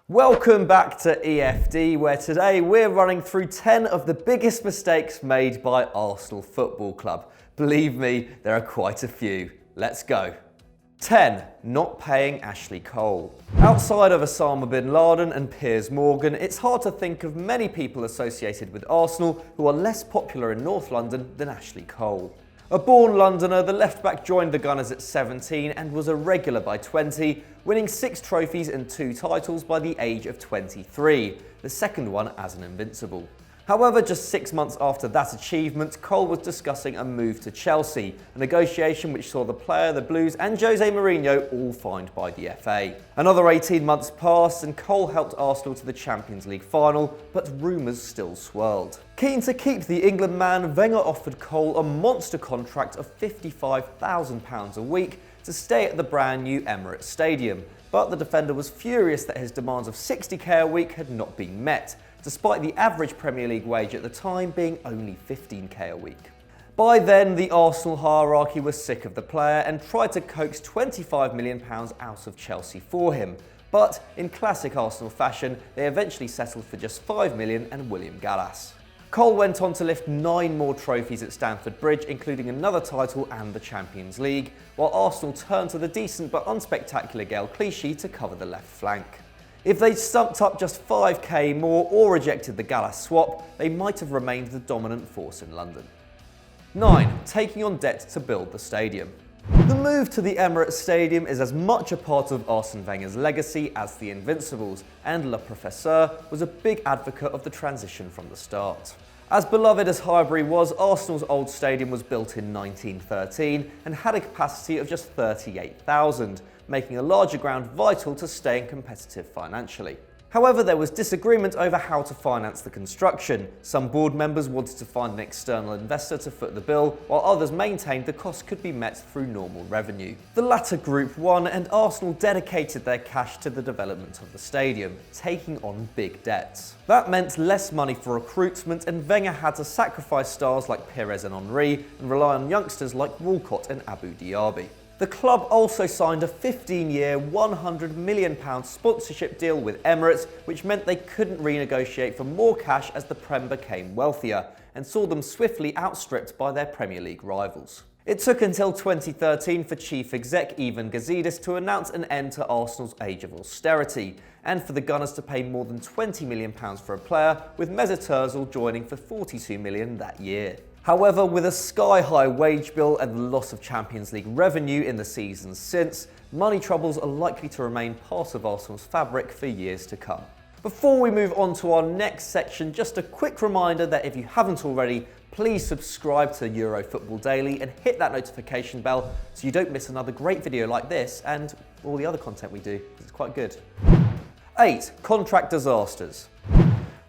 Welcome back to EFD, where today we're running through 10 of the biggest mistakes made by Arsenal Football Club. Believe me, there are quite a few. Let's go. 10. Not paying Ashley Cole. Outside of Osama bin Laden and Piers Morgan, it's hard to think of many people associated with Arsenal who are less popular in North London than Ashley Cole. A born Londoner, the left-back joined the Gunners at 17 and was a regular by 20, winning 6 trophies and 2 titles by the age of 23, the second one as an Invincible. However, just 6 months after that achievement, Cole was discussing a move to Chelsea, a negotiation which saw the player, the Blues and Jose Mourinho all fined by the FA. Another 18 months passed and Cole helped Arsenal to the Champions League final, but rumours still swirled. Keen to keep the England man, Wenger offered Cole a monster contract of £55,000 a week to stay at the brand new Emirates Stadium, but the defender was furious that his demands of £60k a week had not been met, despite the average Premier League wage at the time being only £15k a week. By then, the Arsenal hierarchy was sick of the player and tried to coax £25 million out of Chelsea for him, but in classic Arsenal fashion, they eventually settled for just £5 million and William Gallas. Cole went on to lift 9 more trophies at Stamford Bridge, including another title and the Champions League, while Arsenal turned to the decent but unspectacular Gael Clichy to cover the left flank. If they'd stumped up just 5k more or rejected the Gallas swap, they might have remained the dominant force in London. 9. Taking on debt to build the stadium. The move to the Emirates Stadium is as much a part of Arsene Wenger's legacy as the Invincibles, and Le Professeur was a big advocate of the transition from the start. As beloved as Highbury was, Arsenal's old stadium was built in 1913 and had a capacity of just 38,000, making a larger ground vital to staying competitive financially. However, there was disagreement over how to finance the construction. Some board members wanted to find an external investor to foot the bill, while others maintained the cost could be met through normal revenue. The latter group won, and Arsenal dedicated their cash to the development of the stadium, taking on big debts. That meant less money for recruitment, and Wenger had to sacrifice stars like Pires and Henry and rely on youngsters like Walcott and Abu Diaby. The club also signed a 15-year, £100 million sponsorship deal with Emirates, which meant they couldn't renegotiate for more cash as the Prem became wealthier, and saw them swiftly outstripped by their Premier League rivals. It took until 2013 for chief exec Ivan Gazidis to announce an end to Arsenal's age of austerity, and for the Gunners to pay more than £20 million for a player, with Mesut Ozil joining for £42 million that year. However, with a sky-high wage bill and the loss of Champions League revenue in the seasons since, money troubles are likely to remain part of Arsenal's fabric for years to come. Before we move on to our next section, just a quick reminder that if you haven't already, please subscribe to Euro Football Daily and hit that notification bell so you don't miss another great video like this and all the other content we do, because it's quite good. 8. Contract disasters.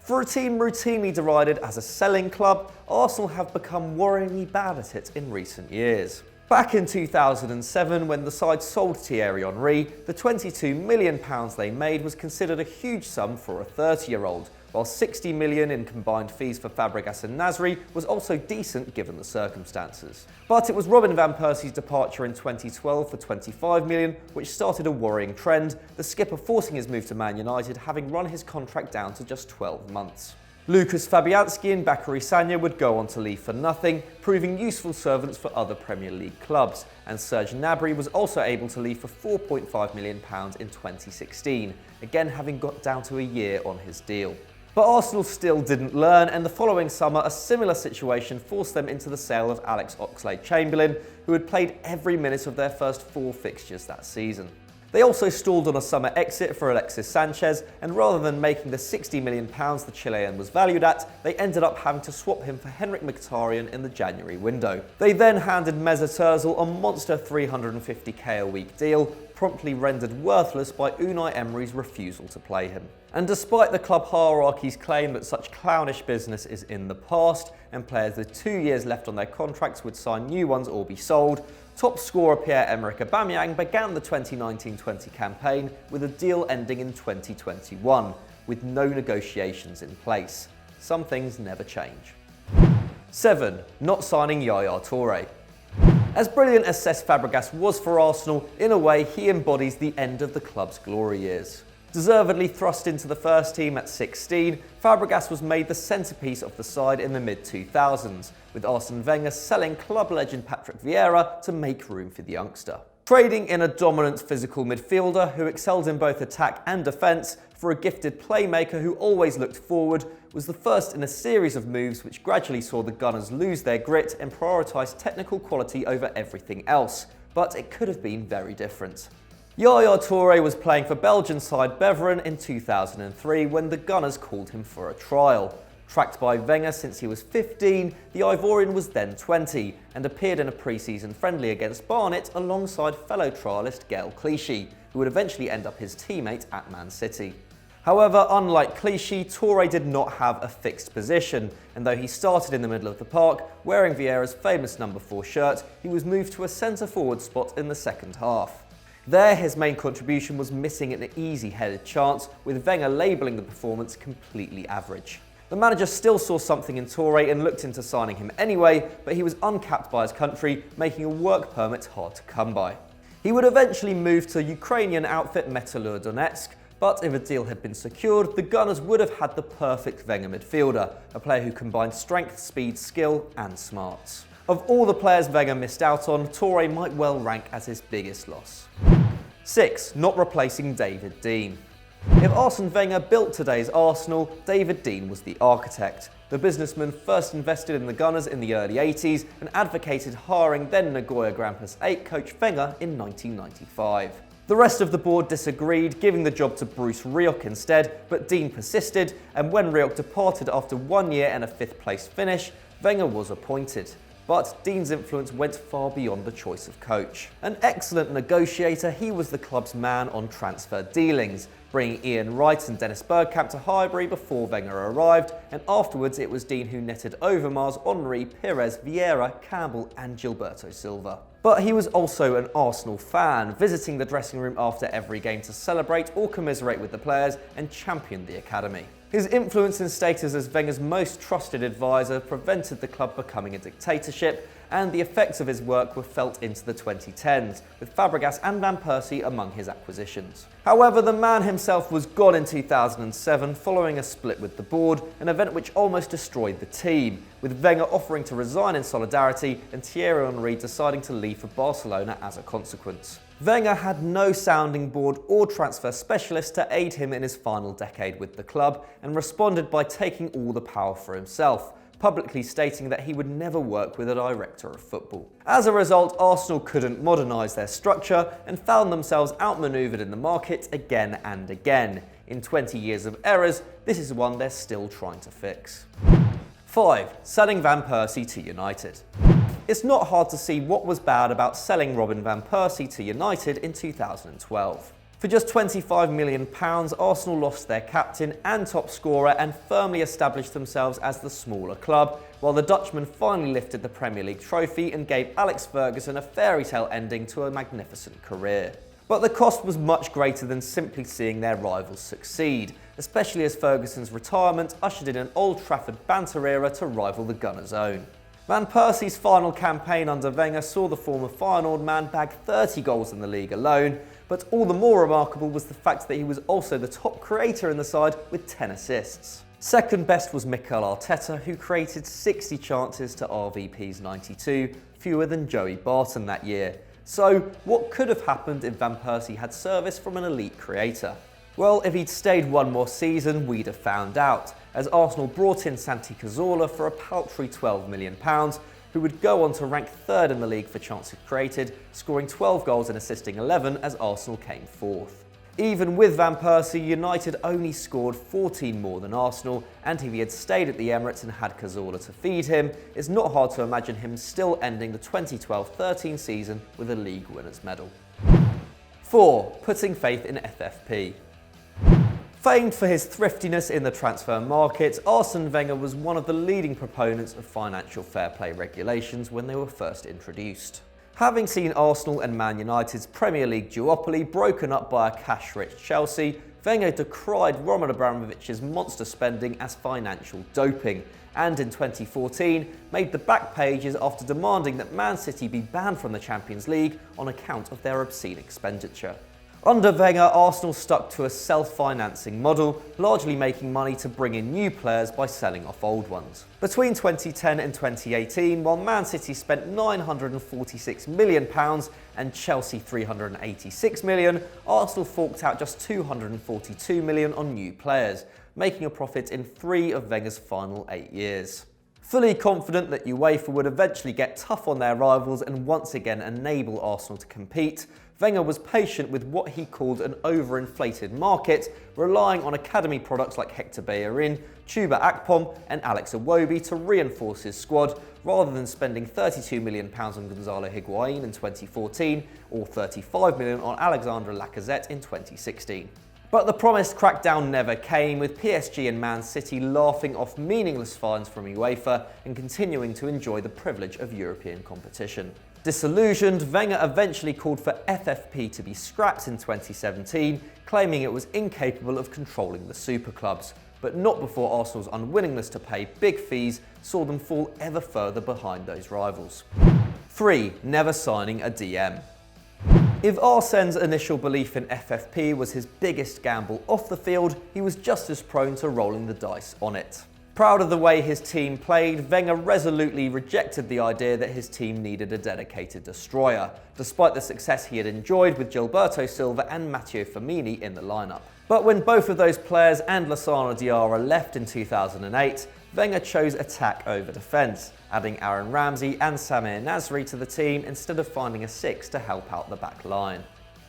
For a team routinely derided as a selling club, Arsenal have become worryingly bad at it in recent years. Back in 2007, when the side sold Thierry Henry, the £22 million they made was considered a huge sum for a 30-year-old, while £60 million in combined fees for Fabregas and Nasri was also decent given the circumstances. But it was Robin van Persie's departure in 2012 for £25 million which started a worrying trend, the skipper forcing his move to Man United, having run his contract down to just 12 months. Lucas Fabianski and Bakary Sagna would go on to leave for nothing, proving useful servants for other Premier League clubs, and Serge Gnabry was also able to leave for £4.5 million in 2016, again having got down to a year on his deal. But Arsenal still didn't learn, and the following summer a similar situation forced them into the sale of Alex Oxlade-Chamberlain, who had played every minute of their first 4 fixtures that season. They also stalled on a summer exit for Alexis Sanchez, and rather than making the £60 million the Chilean was valued at, they ended up having to swap him for Henrik Mkhitaryan in the January window. They then handed Mesut Ozil a monster £350k a week deal, promptly rendered worthless by Unai Emery's refusal to play him. And despite the club hierarchy's claim that such clownish business is in the past, and players with 2 years left on their contracts would sign new ones or be sold, top scorer Pierre-Emerick Aubameyang began the 2019-20 campaign with a deal ending in 2021, with no negotiations in place. Some things never change. 7. Not signing Yaya Toure. As brilliant as Cesc Fabregas was for Arsenal, in a way he embodies the end of the club's glory years. Deservedly thrust into the first team at 16, Fabregas was made the centrepiece of the side in the mid-2000s, with Arsene Wenger selling club legend Patrick Vieira to make room for the youngster. Trading in a dominant physical midfielder who excelled in both attack and defence for a gifted playmaker who always looked forward was the first in a series of moves which gradually saw the Gunners lose their grit and prioritise technical quality over everything else. But it could have been very different. Yaya Touré was playing for Belgian side Beveren in 2003 when the Gunners called him for a trial. Tracked by Wenger since he was 15, the Ivorian was then 20 and appeared in a pre-season friendly against Barnet alongside fellow trialist Gaël Clichy, who would eventually end up his teammate at Man City. However, unlike Clichy, Touré did not have a fixed position, and though he started in the middle of the park, wearing Vieira's famous number 4 shirt, he was moved to a centre-forward spot in the second half. There, his main contribution was missing an easy-headed chance, with Wenger labelling the performance completely average. The manager still saw something in Touré and looked into signing him anyway, but he was uncapped by his country, making a work permit hard to come by. He would eventually move to Ukrainian outfit Metalurg Donetsk, but if a deal had been secured, the Gunners would have had the perfect Wenger midfielder, a player who combined strength, speed, skill and smarts. Of all the players Wenger missed out on, Touré might well rank as his biggest loss. 6. Not replacing David Dein. If Arsene Wenger built today's Arsenal, David Dein was the architect. The businessman first invested in the Gunners in the early 80s and advocated hiring then Nagoya Grampus 8 coach Wenger in 1995. The rest of the board disagreed, giving the job to Bruce Rioch instead, but Dein persisted, and when Rioch departed after 1 year and a 5th place finish, Wenger was appointed. But Dean's influence went far beyond the choice of coach. An excellent negotiator, he was the club's man on transfer dealings, bringing Ian Wright and Dennis Bergkamp to Highbury before Wenger arrived, and afterwards it was Dean who netted Overmars, Henry, Pires, Vieira, Campbell and Gilberto Silva. But he was also an Arsenal fan, visiting the dressing room after every game to celebrate or commiserate with the players and champion the academy. His influence and status as Wenger's most trusted advisor prevented the club becoming a dictatorship, and the effects of his work were felt into the 2010s, with Fabregas and Van Persie among his acquisitions. However, the man himself was gone in 2007 following a split with the board, an event which almost destroyed the team, with Wenger offering to resign in solidarity and Thierry Henry deciding to leave for Barcelona as a consequence. Wenger had no sounding board or transfer specialist to aid him in his final decade with the club, and responded by taking all the power for himself, publicly stating that he would never work with a director of football. As a result, Arsenal couldn't modernise their structure and found themselves outmanoeuvred in the market again and again. In 20 years of errors, this is one they're still trying to fix. 5. Selling Van Persie to United. It's not hard to see what was bad about selling Robin Van Persie to United in 2012. For just £25 million, Arsenal lost their captain and top scorer and firmly established themselves as the smaller club, while the Dutchman finally lifted the Premier League trophy and gave Alex Ferguson a fairy tale ending to a magnificent career. But the cost was much greater than simply seeing their rivals succeed, especially as Ferguson's retirement ushered in an Old Trafford banter era to rival the Gunners' own. Van Persie's final campaign under Wenger saw the former Feyenoord man bag 30 goals in the league alone, but all the more remarkable was the fact that he was also the top creator in the side with 10 assists. Second best was Mikel Arteta, who created 60 chances to RVP's 92, fewer than Joey Barton that year. So, what could have happened if Van Persie had service from an elite creator? Well, if he'd stayed one more season, we'd have found out, as Arsenal brought in Santi Cazorla for a paltry £12 million, who would go on to rank third in the league for chances created, scoring 12 goals and assisting 11 as Arsenal came fourth. Even with Van Persie, United only scored 14 more than Arsenal, and if he had stayed at the Emirates and had Cazorla to feed him, it's not hard to imagine him still ending the 2012-13 season with a league winners' medal. 4. Putting faith in FFP. Famed for his thriftiness in the transfer market, Arsene Wenger was one of the leading proponents of financial fair play regulations when they were first introduced. Having seen Arsenal and Man United's Premier League duopoly broken up by a cash-rich Chelsea, Wenger decried Roman Abramovich's monster spending as financial doping, and in 2014 made the back pages after demanding that Man City be banned from the Champions League on account of their obscene expenditure. Under Wenger, Arsenal stuck to a self-financing model, largely making money to bring in new players by selling off old ones. Between 2010 and 2018, while Man City spent £946 million and Chelsea £386 million, Arsenal forked out just £242 million on new players, making a profit in 3 of Wenger's final 8 years. Fully confident that UEFA would eventually get tough on their rivals and once again enable Arsenal to compete, Wenger was patient with what he called an overinflated market, relying on academy products like Hector Bellerin, Chuba Akpom and Alex Iwobi to reinforce his squad, rather than spending £32 million on Gonzalo Higuain in 2014 or £35 million on Alexandre Lacazette in 2016. But the promised crackdown never came, with PSG and Man City laughing off meaningless fines from UEFA and continuing to enjoy the privilege of European competition. Disillusioned, Wenger eventually called for FFP to be scrapped in 2017, claiming it was incapable of controlling the super clubs, but not before Arsenal's unwillingness to pay big fees saw them fall ever further behind those rivals. 3. Never signing a DM. If Arsene's initial belief in FFP was his biggest gamble off the field, he was just as prone to rolling the dice on it. Proud of the way his team played, Wenger resolutely rejected the idea that his team needed a dedicated destroyer, despite the success he had enjoyed with Gilberto Silva and Matteo Firmini in the lineup. But when both of those players and Lassana Diarra left in 2008, Wenger chose attack over defence, adding Aaron Ramsey and Samir Nasri to the team instead of finding a 6 to help out the back line.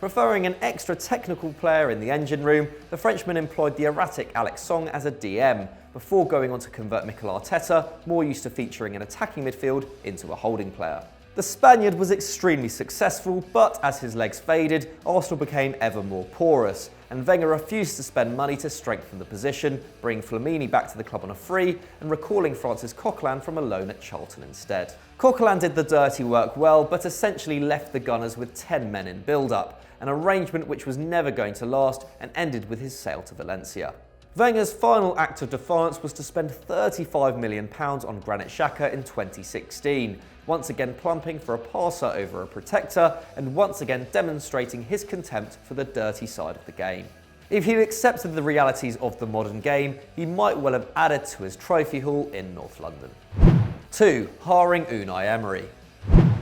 Preferring an extra technical player in the engine room, the Frenchman employed the erratic Alex Song as a DM, before going on to convert Mikel Arteta, more used to featuring an attacking midfield, into a holding player. The Spaniard was extremely successful, but as his legs faded, Arsenal became ever more porous, and Wenger refused to spend money to strengthen the position, bringing Flamini back to the club on a free and recalling Francis Coquelin from a loan at Charlton instead. Coquelin did the dirty work well, but essentially left the Gunners with 10 men in build-up, an arrangement which was never going to last and ended with his sale to Valencia. Wenger's final act of defiance was to spend £35 million on Granit Xhaka in 2016, once again plumping for a passer over a protector and once again demonstrating his contempt for the dirty side of the game. If he'd accepted the realities of the modern game, he might well have added to his trophy haul in North London. 2. Hiring Unai Emery.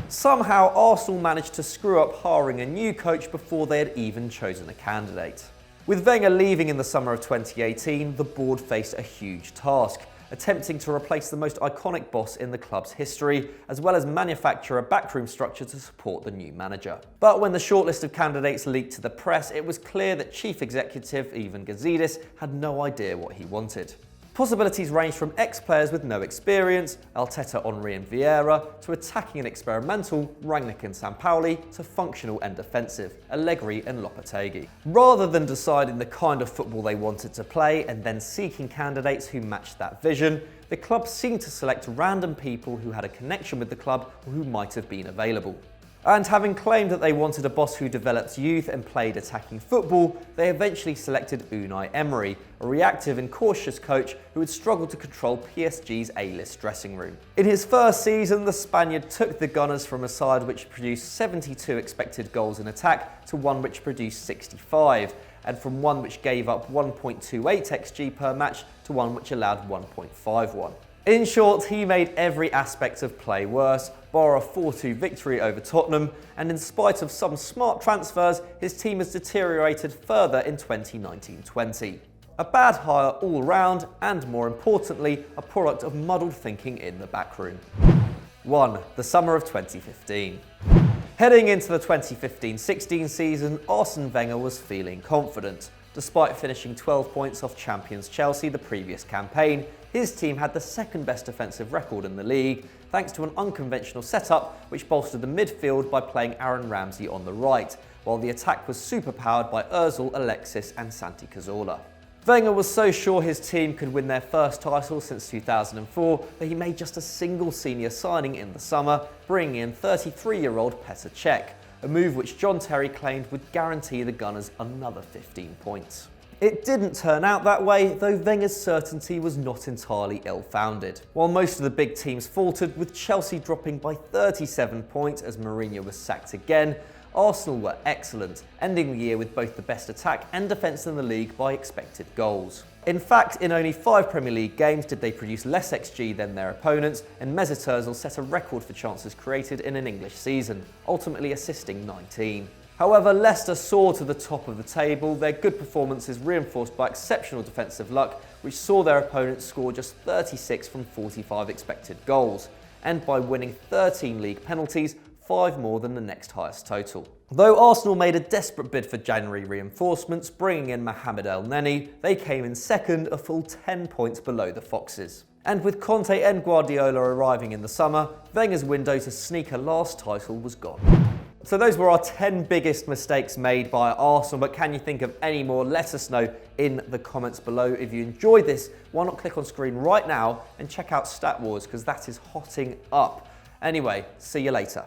Somehow Arsenal managed to screw up hiring a new coach before they had even chosen a candidate. With Wenger leaving in the summer of 2018, the board faced a huge task, attempting to replace the most iconic boss in the club's history, as well as manufacture a backroom structure to support the new manager. But when the shortlist of candidates leaked to the press, it was clear that Chief Executive Ivan Gazidis had no idea what he wanted. Possibilities ranged from ex-players with no experience, Arteta, Henry and Vieira, to attacking and experimental, Rangnick and Sampaoli, to functional and defensive, Allegri and Lopetegui. Rather than deciding the kind of football they wanted to play and then seeking candidates who matched that vision, the club seemed to select random people who had a connection with the club or who might have been available. And having claimed that they wanted a boss who developed youth and played attacking football, they eventually selected Unai Emery, a reactive and cautious coach who had struggled to control PSG's A-list dressing room. In his first season, the Spaniard took the Gunners from a side which produced 72 expected goals in attack to one which produced 65, and from one which gave up 1.28 XG per match to one which allowed 1.51. In short, he made every aspect of play worse, bar a 4-2 victory over Tottenham, and in spite of some smart transfers, his team has deteriorated further in 2019-20. A bad hire all round, and more importantly, a product of muddled thinking in the backroom. 1. The summer of 2015. Heading into the 2015-16 season, Arsene Wenger was feeling confident. Despite finishing 12 points off champions Chelsea the previous campaign, his team had the second best defensive record in the league, thanks to an unconventional setup which bolstered the midfield by playing Aaron Ramsey on the right, while the attack was superpowered by Ozil, Alexis and Santi Cazorla. Wenger was so sure his team could win their first title since 2004 that he made just a single senior signing in the summer, bringing in 33-year-old Petr Cech, a move which John Terry claimed would guarantee the Gunners another 15 points. It didn't turn out that way, though Wenger's certainty was not entirely ill-founded. While most of the big teams faltered, with Chelsea dropping by 37 points as Mourinho was sacked again, Arsenal were excellent, ending the year with both the best attack and defence in the league by expected goals. In fact, in only 5 Premier League games did they produce less XG than their opponents, and Mesut Ozil set a record for chances created in an English season, ultimately assisting 19. However, Leicester soared to the top of the table, their good performances reinforced by exceptional defensive luck, which saw their opponents score just 36 from 45 expected goals, and by winning 13 league penalties, 5 more than the next highest total. Though Arsenal made a desperate bid for January reinforcements, bringing in Mohamed El Neni, they came in second, a full 10 points below the Foxes. And with Conte and Guardiola arriving in the summer, Wenger's window to sneak a last title was gone. So those were our 10 biggest mistakes made by Arsenal, but can you think of any more? Let us know in the comments below. If you enjoyed this, why not click on screen right now and check out Stat Wars, because that is hotting up. Anyway, see you later.